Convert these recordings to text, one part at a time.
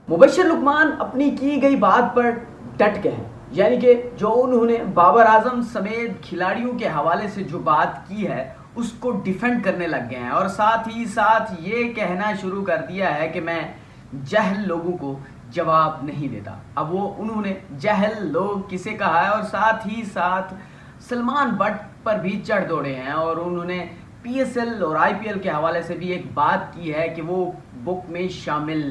मुबश्शिर लुकमान अपनी की गई बात पर डट गए हैं। यानी कि जो उन्होंने बाबर आजम समेत खिलाड़ियों के हवाले से जो बात की है उसको डिफेंड करने लग गए हैं और साथ ही साथ ये कहना शुरू कर दिया है कि मैं जहल लोगों को जवाब नहीं देता। अब वो उन्होंने जहल लोग किसे कहा है और साथ ही साथ सलमान बट पर भी चढ़ दौड़े हैं और उन्होंने पीएसएल और आईपीएल के हवाले से भी एक बात की है कि वो बुक में शामिल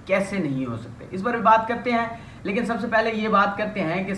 कैसे नहीं हो सकते। इस पर भी बात करते हैं, लेकिन सबसे पहले ये बात करते हैं कि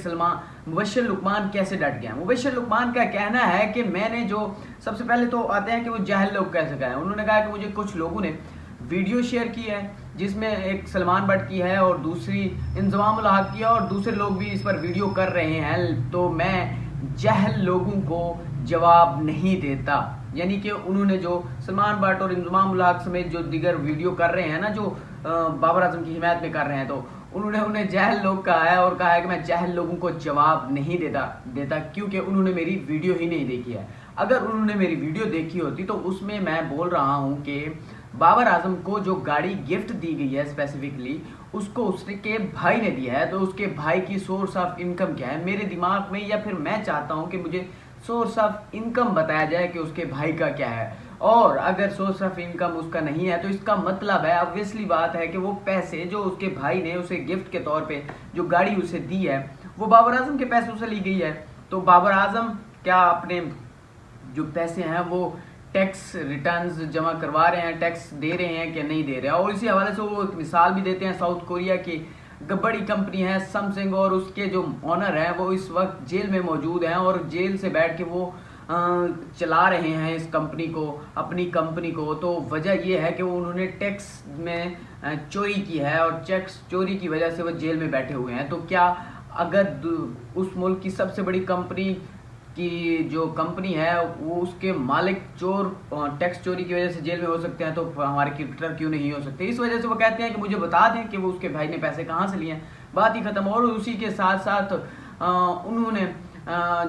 मुबश्शिर लुकमान कैसे डट गए। मुबश्शिर लुकमान का कहना है कि मैंने जो सबसे पहले तो आते हैं कि वो जहल लोग कैसे कहे। उन्होंने कहा कि मुझे कुछ लोगों ने वीडियो शेयर की है जिसमें एक सलमान बट की है और दूसरी इंजमाम उल हक की है और दूसरे लोग भी इस पर वीडियो कर रहे हैं, तो मैं जहल लोगों को जवाब नहीं देता। यानी कि उन्होंने जो सलमान बट और इंजमाम उल हक समेत जो दीगर वीडियो कर रहे हैं ना, जो बाबर आजम की हिमायत में कर रहे हैं, तो उन्होंने उन्हें जहल लोग कहा है और कहा है कि मैं जहल लोगों को जवाब नहीं देता क्योंकि उन्होंने मेरी वीडियो ही नहीं देखी है। अगर उन्होंने मेरी वीडियो देखी होती तो उसमें मैं बोल रहा हूँ कि बाबर आजम को जो गाड़ी गिफ्ट दी गई है स्पेसिफिकली उसको उसके भाई ने दिया है, तो उसके भाई की सोर्स ऑफ इनकम क्या है मेरे दिमाग में, या फिर मैं चाहता हूँ कि मुझे सोर्स ऑफ इनकम बताया जाए कि उसके भाई का क्या है। और अगर सोर्स ऑफ इनकम उसका नहीं है तो इसका मतलब है, ऑब्वियसली बात है कि वो पैसे जो उसके भाई ने उसे गिफ्ट के तौर पे जो गाड़ी उसे दी है वो बाबर आजम के पैसों से ली गई है। तो बाबर आजम क्या अपने जो पैसे हैं वो टैक्स रिटर्न्स जमा करवा रहे हैं, टैक्स दे रहे हैं कि नहीं दे रहे हैं। और इसी हवाले से वो एक मिसाल भी देते हैं साउथ कोरिया की बड़ी कंपनी है सैमसंग और उसके जो ऑनर हैं वो इस वक्त जेल में मौजूद हैं और जेल से बैठ के वो चला रहे हैं इस कंपनी को, अपनी कंपनी को। तो वजह ये है कि वो उन्होंने टैक्स में चोरी की है और टैक्स चोरी की वजह से वो जेल में बैठे हुए हैं। तो क्या अगर उस मुल्क की सबसे बड़ी कंपनी की जो कंपनी है वो उसके मालिक चोर टैक्स चोरी की वजह से जेल में हो सकते हैं, तो हमारे क्रिकेटर क्यों नहीं हो सकते। इस वजह से वो कहते हैं कि मुझे बता दें कि वो उसके भाई ने पैसे कहाँ से लिए हैं, बात ही खत्म। और उसी के साथ साथ उन्होंने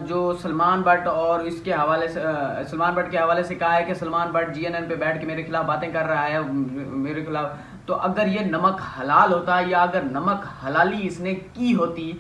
जो सलमान बट और इसके हवाले से सलमान बट के हवाले से कहा है कि सलमान बट जीएनएन पे बैठ के मेरे खिलाफ बातें कर रहा है मेरे खिलाफ। तो अगर ये नमक हलाल होता या अगर नमक हलाली इसने की होती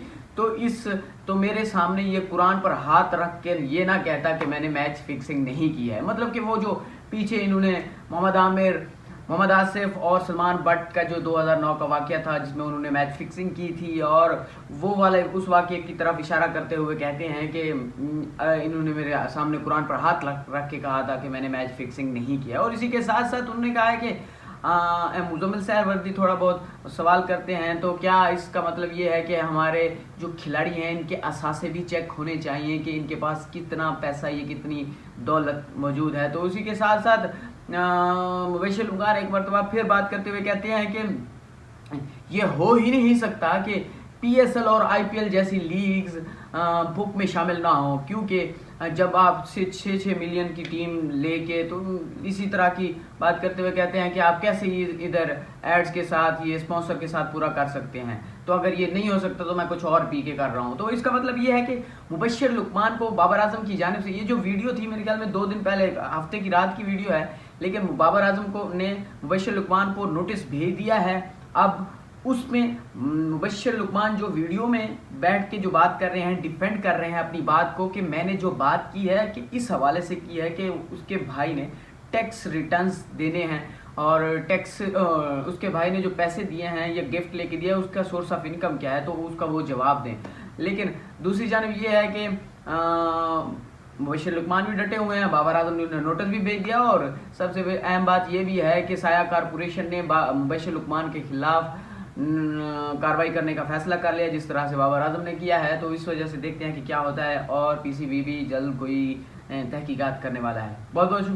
तो मेरे सामने ये कुरान पर हाथ रख के ये ना कहता कि मैंने मैच फिक्सिंग नहीं की है। मतलब कि वो जो पीछे इन्होंने मोहम्मद आमिर, मोहम्मद आसिफ और सलमान बट का जो 2009 का वाकया था जिसमें उन्होंने मैच फिक्सिंग की थी, और वो वाले उस वाकये की तरफ इशारा करते हुए कहते हैं कि इन्होंने मेरे सामने कुरान पर हाथ रख के कहा था कि मैंने मैच फिक्सिंग नहीं किया। और इसी के साथ साथ उन्होंने कहा है कि मुजम्मिल सहरवर्दी थोड़ा बहुत सवाल करते हैं, तो क्या इसका मतलब ये है कि हमारे जो खिलाड़ी हैं इनके असासे भी चेक होने चाहिए कि इनके पास कितना पैसा, ये कितनी दौलत मौजूद है। तो उसी के साथ साथ मुबश्शिर लुकमान एक मरतबा फिर बात करते हुए कहते हैं कि ये हो ही नहीं सकता कि पीएसएल और आईपीएल जैसी लीग्स बुक में शामिल ना हो, क्योंकि जब आप 6 मिलियन की टीम लेके, तो इसी तरह की बात करते हुए कहते हैं कि आप कैसे इधर एड्स के साथ, ये स्पॉन्सर के साथ पूरा कर सकते हैं। तो अगर ये नहीं हो सकता तो मैं कुछ और पी के कर रहा हूँ। तो इसका मतलब ये है कि मुबश्शिर लुकमान को बाबर आजम की जानिब से ये जो वीडियो थी मेरे ख्याल में 2 दिन पहले, हफ्ते की रात की वीडियो है, लेकिन बाबर आजम को ने मुबश्शिर लुकमान को नोटिस भेज दिया है। अब उसमें मुबश्शिर लुकमान जो वीडियो में बैठ के जो बात कर रहे हैं, डिफेंड कर रहे हैं अपनी बात को कि मैंने जो बात की है कि इस हवाले से की है कि उसके भाई ने टैक्स रिटर्न्स देने हैं और टैक्स उसके भाई ने जो पैसे दिए हैं या गिफ्ट लेके दिया है उसका सोर्स ऑफ इनकम क्या है, तो उसका वो जवाब दें। लेकिन दूसरी जानब ये है कि मुबश्शिर लुकमान भी डटे हुए हैं, बाबर आजम ने नोटिस भी भेज दिया। और सबसे अहम बात ये भी है कि साया कॉरपोरेशन ने मुबश्शिर लुकमान के खिलाफ कार्रवाई करने का फैसला कर लिया जिस तरह से बाबर आजम ने किया है। तो इस वजह से देखते हैं कि क्या होता है, और पीसीबी भी जल्द कोई तहकीकात करने वाला है। बहुत बहुत शुक्रिया।